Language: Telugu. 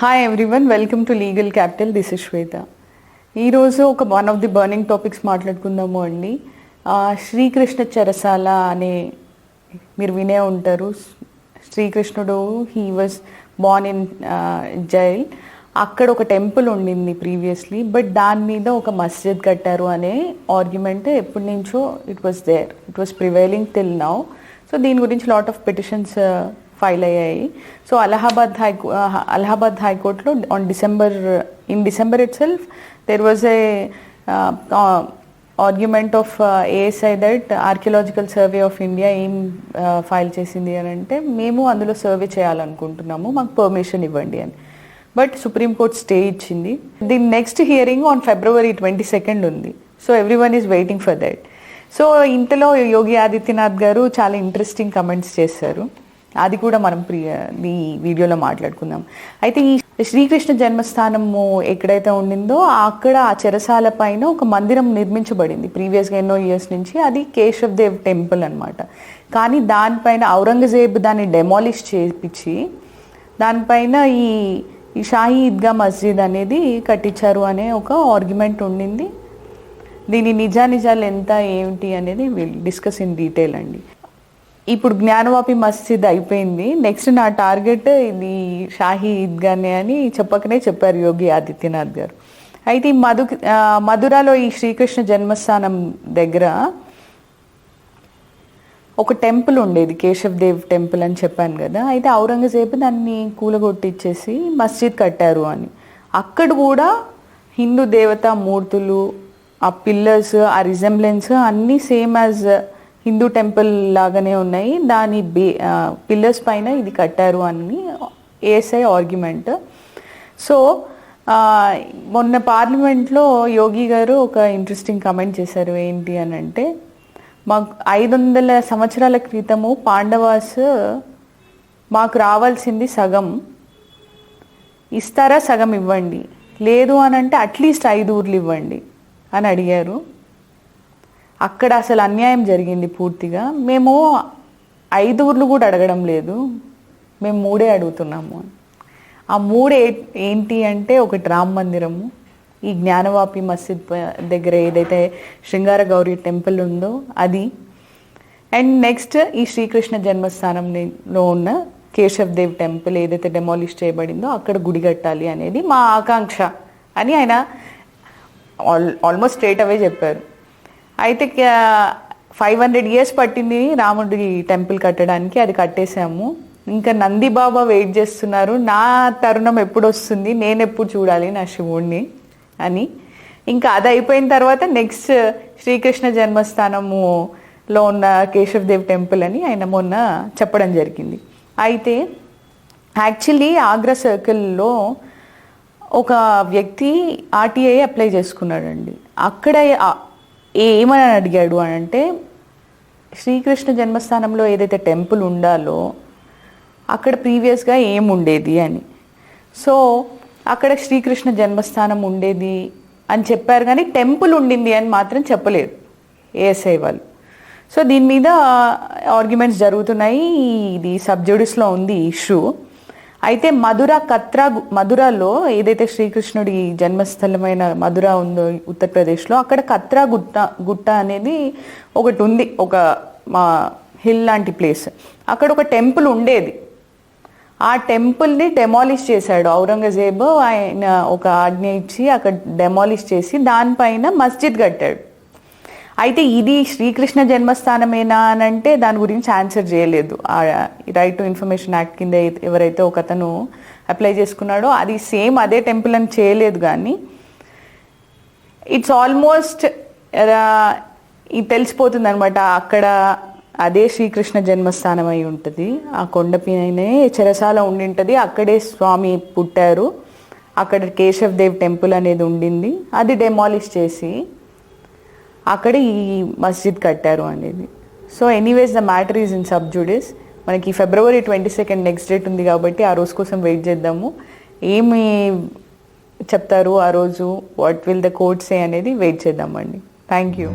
Hi everyone, welcome to legal capital. This is Shweta. ఈరోజు one of the burning topics మాట్లాడుకుందాము అండి. శ్రీకృష్ణ చెరసాల అనే మీరు వినే ఉంటారు. శ్రీకృష్ణుడు he was born in jail. అక్కడ ఒక టెంపుల్ ఉండింది ప్రీవియస్లీ, బట్ దాని మీద ఒక మస్జిద్ కట్టారు అనే ఆర్గ్యుమెంట్ ఎప్పటి నుంచో it was prevailing till now. So దీని గురించి లాట్ ఆఫ్ పిటిషన్స్ ఫైల్ అయ్యాయి. సో అలహాబాద్ హైకోర్టులో in December it self there was a argument of ASI that archaeological survey of India ఏం ఫైల్ చేసింది అని అంటే, మేము అందులో సర్వే చేయాలనుకుంటున్నాము, మాకు పర్మిషన్ ఇవ్వండి అని. బట్ సుప్రీంకోర్టు స్టే ఇచ్చింది. దీని నెక్స్ట్ హియరింగ్ ఆన్ February 22 ఉంది. So everyone is waiting for that. So ఇంతలో యోగి ఆదిత్యనాథ్ గారు చాలా ఇంట్రెస్టింగ్ కమెంట్స్ చేశారు. అది కూడా మనం ఈ వీడియోలో మాట్లాడుకుందాం. అయితే ఈ శ్రీకృష్ణ జన్మస్థానము ఎక్కడైతే ఉండిందో అక్కడ ఆ చెరసాల పైన ఒక మందిరం నిర్మించబడింది ప్రీవియస్గా ఎన్నో ఇయర్స్ నుంచి. అది కేశవ్ దేవ్ టెంపుల్ అనమాట. కానీ దానిపైన ఔరంగజేబ్ దాన్ని డెమాలిష్ చేయించి దానిపైన ఈ షాహీ ఈద్గా మస్జిద్ అనేది కట్టించారు అనే ఒక ఆర్గ్యుమెంట్ ఉండింది. దీని నిజాలు ఎంత ఏమిటి అనేది విల్ డిస్కస్ ఇన్ డీటెయిల్ అండి. ఇప్పుడు జ్ఞానవాపి మస్జిద్ అయిపోయింది, నెక్స్ట్ నా టార్గెట్ ఇది షాహీ ఈద్గానే అని చెప్పకనే చెప్పారు యోగి ఆదిత్యనాథ్ గారు. అయితే ఈ మధురలో ఈ శ్రీకృష్ణ జన్మస్థానం దగ్గర ఒక టెంపుల్ ఉండేది, కేశవ్ దేవ్ టెంపుల్ అని చెప్పాను కదా. అయితే ఔరంగజేబు దాన్ని కూలగొట్టిచ్చేసి మస్జిద్ కట్టారు అని. అక్కడ కూడా హిందూ దేవతా మూర్తులు, ఆ పిల్లర్స్, ఆ రిజెంబ్లెన్స్ అన్నీ సేమ్ యాజ్ హిందూ టెంపుల్ లాగానే ఉన్నాయి. దాని పిల్లర్స్ పైన ఇది కట్టారు అని ఏఎస్ఐ ఆర్గ్యుమెంట్. సో మొన్న పార్లమెంట్లో యోగి గారు ఒక ఇంట్రెస్టింగ్ కమెంట్ చేశారు. ఏంటి అని అంటే, మాకు 500 సంవత్సరాల క్రితము పాండవాస్ మాకు రావాల్సింది సగం ఇస్తారా, సగం ఇవ్వండి, లేదు అని అంటే అట్లీస్ట్ 5 ఊర్లు ఇవ్వండి అని అడిగారు. అక్కడ అసలు అన్యాయం జరిగింది పూర్తిగా. మేము 5 ఊర్లు కూడా అడగడం లేదు, మేము 3 అడుగుతున్నాము. ఆ 3 ఏంటి అంటే, ఒకటి రామ మందిరము, ఈ జ్ఞానవాపి మస్జిద్ దగ్గర ఏదైతే శృంగార గౌరీ టెంపుల్ ఉందో అది, అండ్ నెక్స్ట్ ఈ శ్రీకృష్ణ జన్మస్థానంలో ఉన్న కేశవ్ దేవ్ టెంపుల్ ఏదైతే డెమాలిష్ చేయబడిందో అక్కడ గుడి కట్టాలి అనేది మా ఆకాంక్ష అని ఆయన ఆల్మోస్ట్ స్ట్రేట్ అవే చెప్పారు. అయితే 500 years పట్టింది రాముడి టెంపుల్ కట్టడానికి, అది కట్టేశాము. ఇంకా నంది బాబా వెయిట్ చేస్తున్నారు, నా తరుణం ఎప్పుడు వస్తుంది, నేను ఎప్పుడు చూడాలి నా శివుణ్ణి అని. ఇంకా అది అయిపోయిన తర్వాత నెక్స్ట్ శ్రీకృష్ణ జన్మస్థానములో ఉన్న కేశవ్ దేవ్ టెంపుల్ అని ఆయన మొన్న చెప్పడం జరిగింది. అయితే యాక్చువల్లీ ఆగ్రా సర్కిల్లో ఒక వ్యక్తి ఆర్టీఐ అప్లై చేసుకున్నాడండి. అక్కడ ఏమని అడిగాడు అని అంటే, శ్రీకృష్ణ జన్మస్థానంలో ఏదైతే టెంపుల్ ఉండాలో అక్కడ ప్రీవియస్గా ఏముండేది అని. సో అక్కడ శ్రీకృష్ణ జన్మస్థానం ఉండేది అని చెప్పారు, కానీ టెంపుల్ ఉండింది అని మాత్రం చెప్పలేదు ఏఎస్ఐ వాళ్ళు. సో దీని మీద ఆర్గ్యుమెంట్స్ జరుగుతున్నాయి. ఇది సబ్జుడిస్లో ఉంది ఇష్యూ. అయితే మధురలో ఏదైతే శ్రీకృష్ణుడి జన్మస్థలమైన మధుర ఉందో ఉత్తరప్రదేశ్లో, అక్కడ కత్రా గుట్ట అనేది ఒకటి ఉంది, ఒక హిల్ లాంటి ప్లేస్. అక్కడ ఒక టెంపుల్ ఉండేది. ఆ టెంపుల్ని డెమాలిష్ చేశాడు ఔరంగజేబు. ఆయన ఒక ఆజ్ఞ ఇచ్చి అక్కడ డెమాలిష్ చేసి దానిపైన మస్జిద్ కట్టాడు. అయితే ఇది శ్రీకృష్ణ జన్మస్థానమేనా అని అంటే దాని గురించి ఆన్సర్ చేయలేదు. రైట్ టు ఇన్ఫర్మేషన్ యాక్ట్ కింద ఎవరైతే ఒక అతను అప్లై చేసుకున్నాడో అది సేమ్ అదే టెంపుల్ అని చేయలేదు. కానీ ఇట్స్ ఆల్మోస్ట్ ఇది తెలిసిపోతుంది అనమాట, అక్కడ అదే శ్రీకృష్ణ జన్మస్థానం అయి ఉంటుంది. ఆ కొండపైనే చెరసాల ఉండింటుంది, అక్కడే స్వామి పుట్టారు, అక్కడ కేశవ్ దేవ్ టెంపుల్ అనేది ఉండింది. అది డెమాలిష్ చేసి అక్కడ ఈ మస్జిద్ కట్టారు అనేది. So anyways the matter is in sub జుడిస్. మనకి February 22 నెక్స్ట్ డేట్ ఉంది కాబట్టి ఆ రోజు కోసం వెయిట్ చేద్దాము. ఏమి చెప్తారు ఆ రోజు, వాట్ విల్ ద కోర్ట్ సే అనేది వెయిట్ చేద్దామండి. Thank you.